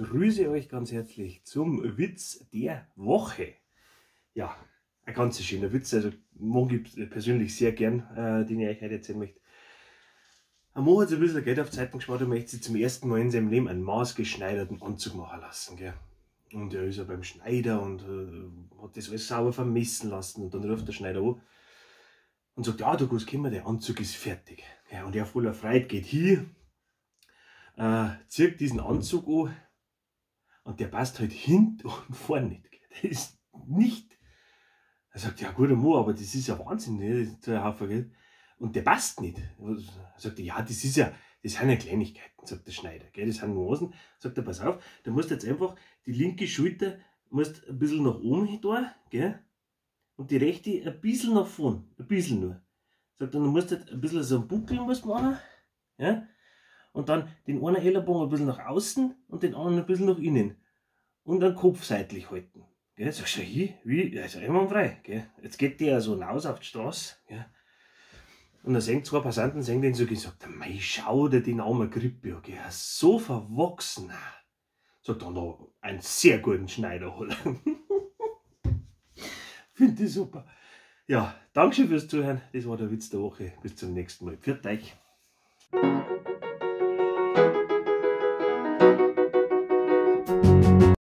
grüße euch ganz herzlich zum Witz der Woche. Ja, ein ganz schöner Witz, also mag ich persönlich sehr gern, den ich euch heute erzählen möchte. Ein Mann hat so ein bisschen Geld auf die Zeitung gespart und möchte sich zum ersten Mal in seinem Leben einen maßgeschneiderten Anzug machen lassen. Gell? Und er ist ja beim Schneider und hat das alles sauber vermessen lassen. Und dann ruft der Schneider an und sagt, ja, du kannst kommen, der Anzug ist fertig. Ja, und er voller Freude geht hin, zieht diesen Anzug an und der passt halt hinten und vorne nicht. Der ist nicht. Er sagt, ja gut, Mann, aber das ist ja Wahnsinn, ne? Das ist ein Haufen Geld. Und der passt nicht. Er sagt, ja, das sind ja Kleinigkeiten, sagt der Schneider. Gell? Das sind Nuancen. Sagt er, pass auf, du musst jetzt einfach die linke Schulter musst ein bisschen nach oben hin tun, gell? Und die rechte ein bisschen nach vorne, ein bisschen nur. Sagt er, du musst jetzt ein bisschen so einen Buckel machen, ja? Und dann den einen Ellenbogen ein bisschen nach außen und den anderen ein bisschen nach innen. Und den Kopf seitlich halten. Gell? Sagst du, wie? Also immer frei. Gell? Jetzt geht der so raus auf die Straße. Gell? Und dann sehen zwei Passanten den so gesagt, mei, schau dir den armen Grippe an, er ist so verwachsen. Sagt er, noch einen sehr guten Schneider holen. Finde ich super. Ja, Dankeschön fürs Zuhören. Das war der Witz der Woche. Bis zum nächsten Mal. Pfiat euch.